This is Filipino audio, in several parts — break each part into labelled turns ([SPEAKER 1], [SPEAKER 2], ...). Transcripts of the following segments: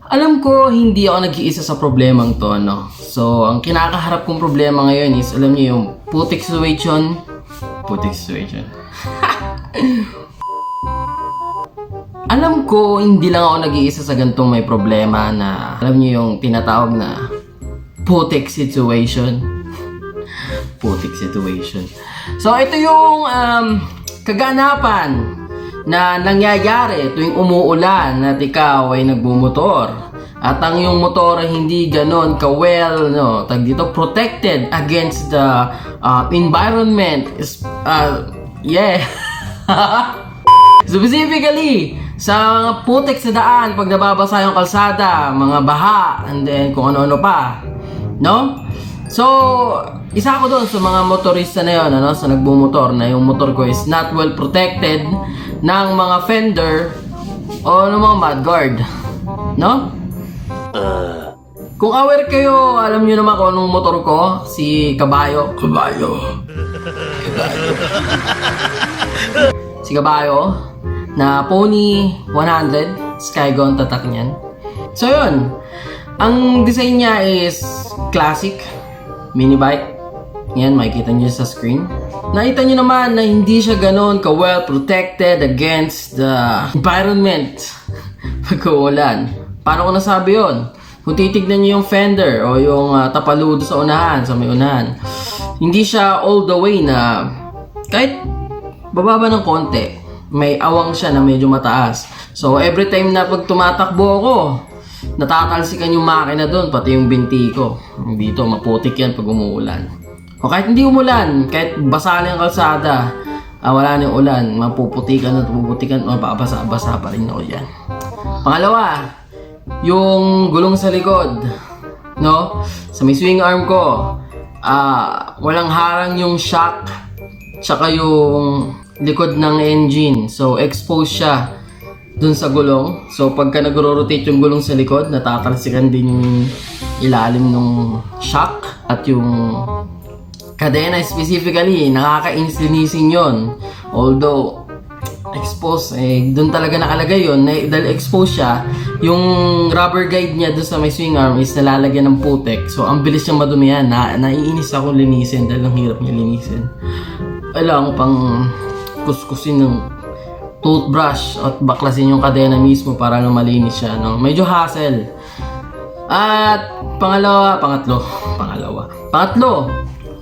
[SPEAKER 1] Alam ko, hindi ako nag-iisa sa problemang to, no? So, ang kinakaharap kong problema ngayon is, alam niyo yung putik situation. Putik situation. Alam ko, hindi lang ako nag-iisa sa gantong may problema na, alam niyo yung tinatawag na putik situation. Putik situation. So, ito yung kaganapan na nangyayari tuwing umuulan at ikaw ay nagbumotor. At ang iyong motor ay hindi ganon ka-well, no, dito, protected against the environment. Yeah. Specifically, sa mga putik sa daan, pag nababasa yung kalsada, mga baha, and then kung ano-ano pa. No? So, isa ako doon sa mga motorista na yun, ano, sa nagbumotor, na yung motor ko is not well protected ng mga fender o ng mga mudguard. No? Kung aware kayo, alam nyo naman kung anong motor ko, si Kabayo. Si Kabayo, na Pony 100, Skygon tatak niyan. So yun, ang design niya is classic, mini bike. Yan, makikita nyo sa screen. Nakita nyo naman na hindi siya ganon ka-well protected against the environment pagkuulan. Paano ko nasabi yun? Kung titignan nyo yung fender o yung tapaludo sa unahan, sa may unahan, hindi siya all the way na kahit bababa ng konti, may awang siya na medyo mataas. So every time na pag tumatakbo ako, natatalsikan yung makina doon, pati yung binti ko. Dito, maputik yan pag umuulan. O kahit hindi umulan, kahit basa lang ang kalsada, wala na yung ulan, mapuputikan at puputikan, mapapasa-basa pa rin ako yan. Pangalawa, yung gulong sa likod, no? Sa may swing arm ko, walang harang yung shock, tsaka yung likod ng engine. So, exposed siya dun sa gulong. So, pagka nagro-rotate yung gulong sa likod, natatalsikan din yung ilalim ng shock at yung kadena specifically, nakaka-inslinisin yun. Although, exposed, dun talaga nakalagay yun. Dahil exposed siya, yung rubber guide niya dun sa may swing arm is nalalagyan ng putek. So, ang bilis niyang madumihan. Naiinis ako linisin dahil ang hirap niya linisin. Alam ko pang kuskusin ng toothbrush at baklasin yung kadena mismo para na malinis siya, no? Medyo hassle. At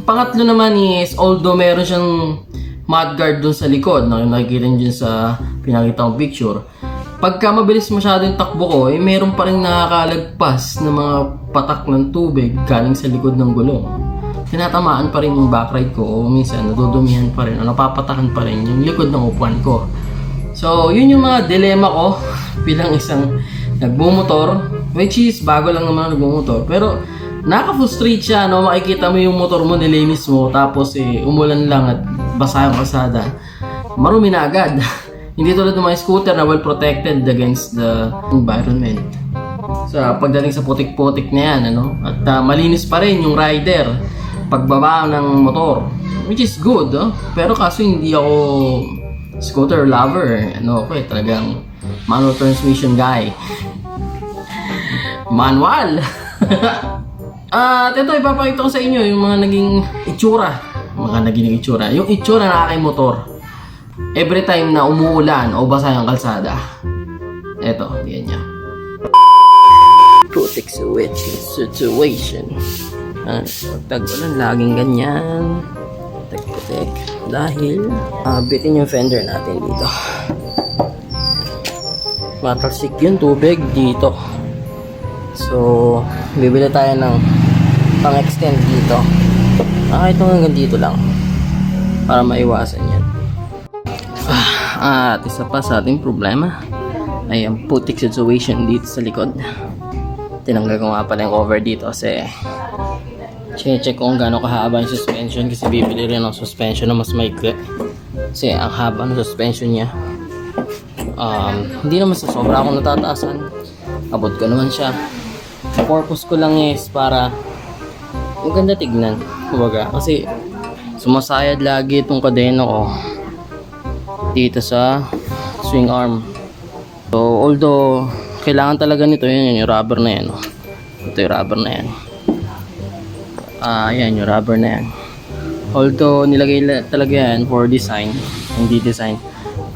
[SPEAKER 1] Pangatlo naman is, although meron siyang mudguard dun sa likod, no? Nakikita nyo dyan sa pinakita kong picture. Pagka mabilis masyado yung takbo ko, meron pa rin nakakalagpas na mga patak ng tubig galing sa likod ng gulong. Tinatamaan pa rin yung backride ko, o minsan nadudumihan pa rin o napapatakan pa rin yung likod ng upuan ko. So, yun yung mga dilema ko bilang isang nagbumotor, which is bago lang naman nagbumotor. Pero nakaka-frustrate siya, no? Makikita mo yung motor mo, nilinis mo, tapos umulan lang at basa yung kalsada, marumi na agad. Hindi tulad ng mga scooter na well protected against the environment. So, pagdating sa putik-putik na yan, ano? At malinis pa rin yung rider pagbaba ng motor, which is good, pero kaso hindi ako scooter lover. Ano ako talagang manual transmission guy. Manual. At ito, ipapakita ko sa inyo yung mga naging itsura. Yung itsura ng aking motor every time na umuulan o basa yung kalsada. Ito, yan niya. Putik situation. Pagtag-ulan, laging ganyan. Putik. Dahil, bitin yung fender natin dito. Matalsik yung tubig dito. So, bibili tayo ng pang-extend dito. Ito hanggang dito lang. Para maiwasan yan. At isa pa sa ating problema ay ang putik situation dito sa likod. Tinanggal ko nga pala yung cover dito kasi check kung gaano kahaba yung suspension, kasi bibili rin ng suspension na mas maikli kasi ang haba ng suspension niya. Hindi naman sa sobra akong natataasan, abot ko naman siya. Ang purpose ko lang is para maganda tignan, kumbaga, kasi sumasayad lagi itong kadena ko dito sa swing arm. So although kailangan talaga nito. Yan yung rubber na yan. Ito yung rubber na yan. Yan yung rubber na yan. Although nilagay talaga yan for design, hindi design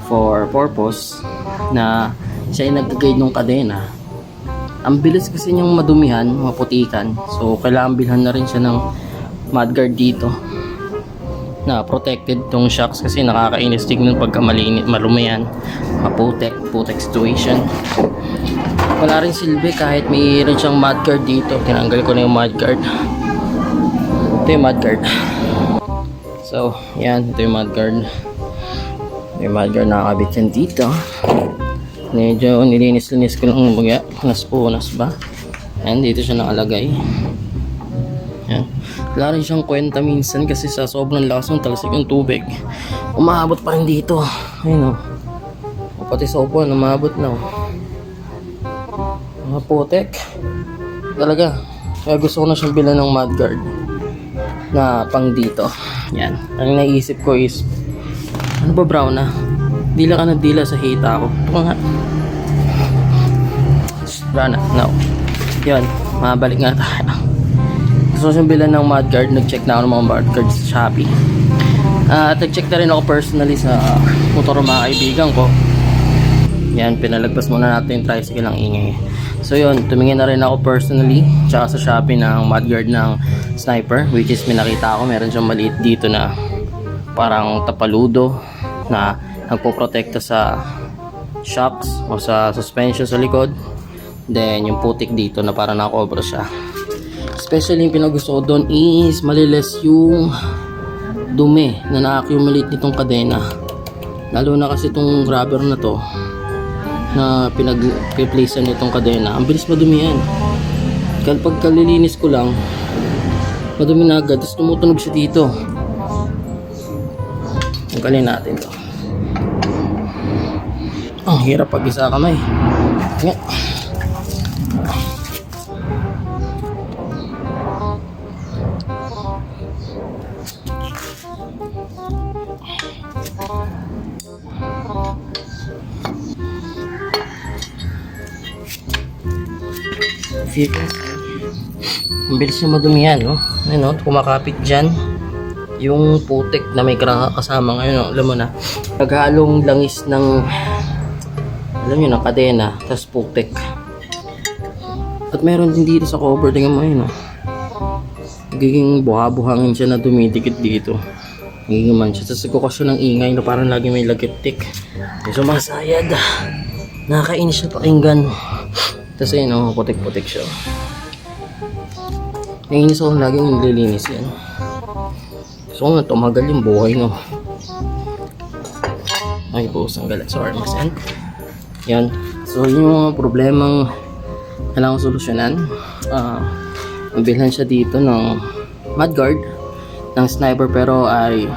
[SPEAKER 1] for purpose, na siya yung nag-guide ng kadena. Ang bilis kasi niyang madumihan, maputikan. So kailangan bilhan na rin siya ng mudguard dito na protected tong shocks, kasi nakakainis tignan pagka malumi yan, putek situation. Wala rin silbi kahit mayroon siyang mudguard dito. Tinanggal ko na yung mudguard. Ito yung mudguard. So yan, ito yung mudguard. Yung mudguard nakakabit yan dito. Medyo nilinis-linis ko lang mga punas ba. And dito siya nakalagay. Yan. Wala rin siyang kwenta minsan kasi sa sobrang lakas ng talsik ng tubig, umaabot pa rin dito. Ayun o. Pati sa upuan, umaabot na o. Mga putek. Talaga. Kaya gusto ko na siyang bilan ng mudguard na pang dito. Yan. Ang naisip ko is, ano ba brown na? Dila ka na dila sa hita ko. Ito nga. Brown na. No. Yan. Mabalik nga tayo. Gusto ko siyang bilan ng mudguard. Nag-check na ako ng mga mudguard sa Shopee. At nag-check na rin ako personally sa motor ng mga kaibigan ko. Yan. Pinalagpas muna natin yung tricycle ang ingay. So yun. Tumingin na rin ako personally tsaka sa Shopee ng mudguard ng Sniper, which is may nakita ako. Meron siyang maliit dito na parang tapaludo na nagpoprotekta sa shocks o sa suspension sa likod. Then yung putik dito na parang nakobra siya. Especially yung pinagusto ko doon is maliles yung dumi na na-accumulate nitong kadena. Lalo na kasi itong rubber na to na pinag-replacean nitong kadena. Ang bilis madumi yan. Kapag kalilinis ko lang, madumi na agad. Tapos tumutunog siya dito. Tanggalin natin to. Ang hirap pag isa kamay. Nga. Ang bilis niya madumihan, no? Ano, kumakapit dyan yung putik na may kasama ngayon, no? Alam mo na, naghalong langis ng, alam nyo, ng kadena, tas putik. At meron din dito sa cover, tingnan mo yun, no? Nagiging buha-buhangin siya na dumidikit dito. Nagiging man siya. Tapos nagkukas siya ng ingay na parang lagi may lagiptik. Sumasayad. Nakakainis siya pakinggan. Tapos ayun, no? Putik-putik siya. Naiinis ako laging nililinis yan. So nga tumagal yung buhay, no? Ay po, sanggal. Sorry, masan. Yan. So yun yung mga problemang kailangan solusyonan. Mabilhan siya dito ng mudguard ng Sniper, pero I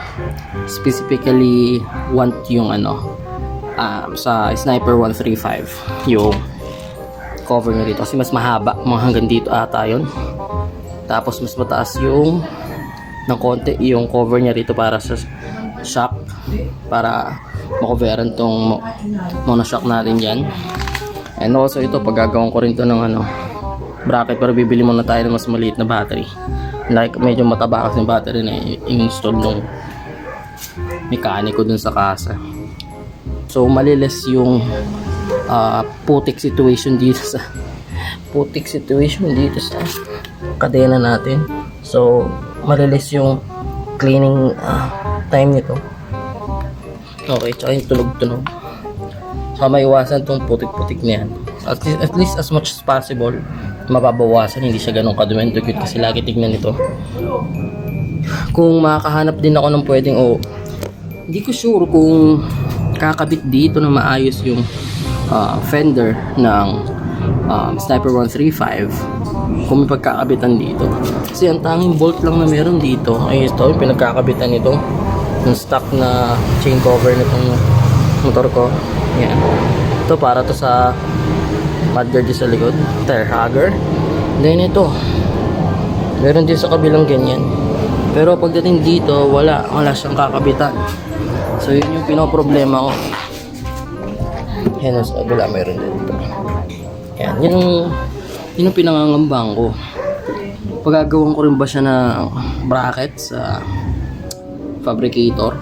[SPEAKER 1] specifically want yung ano, sa Sniper 135 yung cover niya dito kasi mas mahaba, mga hanggang dito ata yun. Tapos mas mataas yung ng konti yung cover niya dito para sa shock, para makoveran tong monoshock natin dyan. And also ito, paggagawin ko rin to ng ano, bracket, pero bibili muna tayo ng mas maliit na battery. Like medyo mataba kasi yung battery na in-install nung mekaniko dun sa kasa. So maliles yung putik situation dito sa kadena natin. So malilis yung cleaning time nito. Okay, tsaka yung tunog-tunog. So maiwasan tong putik-putik na yan. At least as much as possible, mababawasan, hindi siya ganun kadumi. Kasi lagi tignan nito. Kung makakahanap din ako ng pwedeng, hindi ko sure kung kakabit dito na maayos yung fender ng Sniper 135, kung may pagkakabitan dito. Kasi ang tanging bolt lang na meron dito ay ito, yung pinagkakabitan nito, yung stock na chain cover nitong motor ko. Yan. Ito para to sa mudguard sa likod, tire hugger. Then ito, meron din sa kabilang ganyan. Pero pagdating dito, wala siyang kakabitan. So yun yung pinoproblema ko. Yan, sa kabila meron din dito. Yan, yun ang pinangangambang ko. Pagagawan ko rin ba siya ng bracket sa fabricator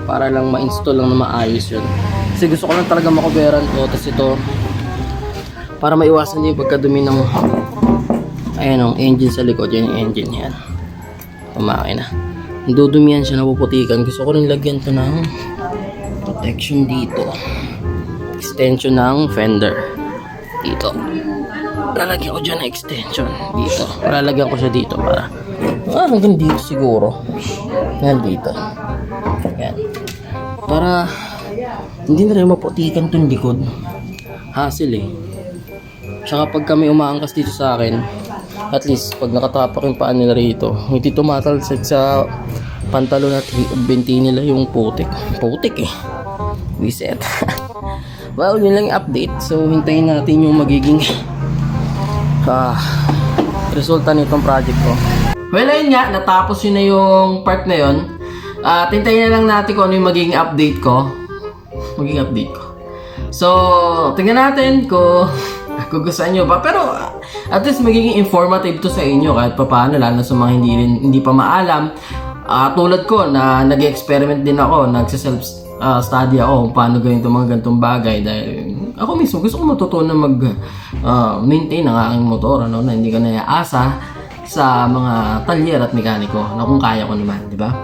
[SPEAKER 1] para lang ma-install lang na maayos yun. Kasi gusto ko lang talaga makoveran to. Tapos ito, para maiwasan niyo yung pagkadumi ng ayan, engine sa likod. Yan yung engine yan. Pumakina. Dudumihan siya, napuputikan. Gusto ko rin lagyan to ng protection dito. Extension ng fender. Dito. Lalagyan ko dyan ng extension. Dito. Lalagyan ko siya dito para hanggang dito siguro. Yan dito. Yan. Para hindi na rin maputikan itong likod. Hassle eh. Tsaka pag kami umaangkas dito sa akin, at least pag nakatapak yung paan nila rito, hindi tumatalsik sa pantalon at binti nila yung putik. Putik eh. Reset. Well, yun lang yung update. So, hintayin natin yung magiging resulta nitong project ko. Well, ayun nga, natapos yun na yung part na yun. Hintayin na lang natin kung ano yung magiging update ko. So, tingnan natin kung gugustuhan nyo ba. Pero, at least magiging informative to sa inyo kahit pa paano, lalo sa mga hindi pa maalam. Tulad ko na nag-experiment din ako, nagsa-self-study ako kung paano gawin itong mga ganitong bagay. Dahil ako mismo gusto ko matutunan mag-maintain ng aking motor, na hindi ko naiaasa sa mga talyer at mekaniko na kung kaya ko naman, di ba?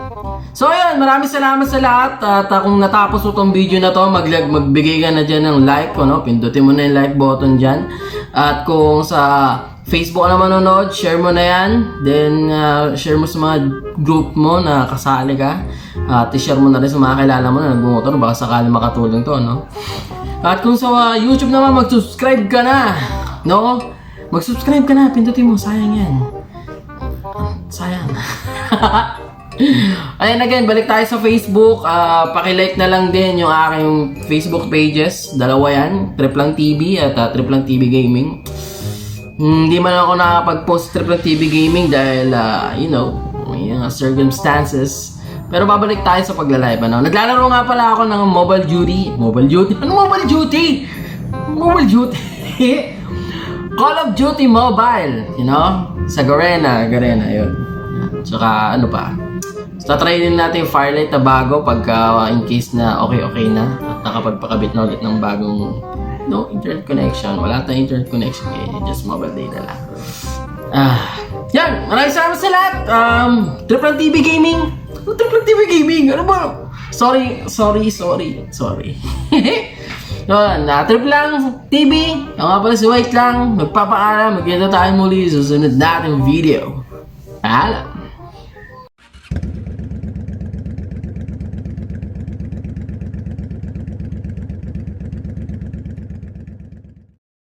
[SPEAKER 1] So ayun, maraming salamat sa lahat. At kung natapos mo tong video na to, magbigay ka na dyan ng like, pindutin mo na yung like button dyan. At kung sa Facebook na manonood, share mo na yan. Then share mo sa mga group mo na kasali ka. At i-share mo na rin sa mga kilala mo na nagbumotor, baka sakali makatulong to, At kung sa YouTube naman, mag-subscribe ka na, Mag-subscribe ka na, pindutin mo, sayang yan. Sayang. Ayan, again, balik tayo sa Facebook. Pakilike na lang din yung aking Facebook pages. Dalawa yan, Triplang TV at Triplang TV Gaming. Hindi man ako nakapag-post Triplang TV Gaming dahil, may circumstances. Pero babalik tayo sa pagla-live. Naglalaro nga pala ako ng Mobile Duty. Mobile Duty? Ano Mobile Duty? Mobile Duty? Call of Duty Mobile. Sa Garena, yun. Tsaka ano pa. So, try din natin yung Firelight na bago pagka in case na okay na at nakapagpakabit na ulit ng bagong internet connection. Wala tayong internet connection just mobile data lang. Yan! Maraming salamat sa lahat! Triplang TV Gaming! Triplang TV Gaming! Ano ba? Sorry. Yun, Triplang TV. Yung nga pala si White lang. Magpapaalam. Magkita tayo muli sa sunod nating video. Paalam!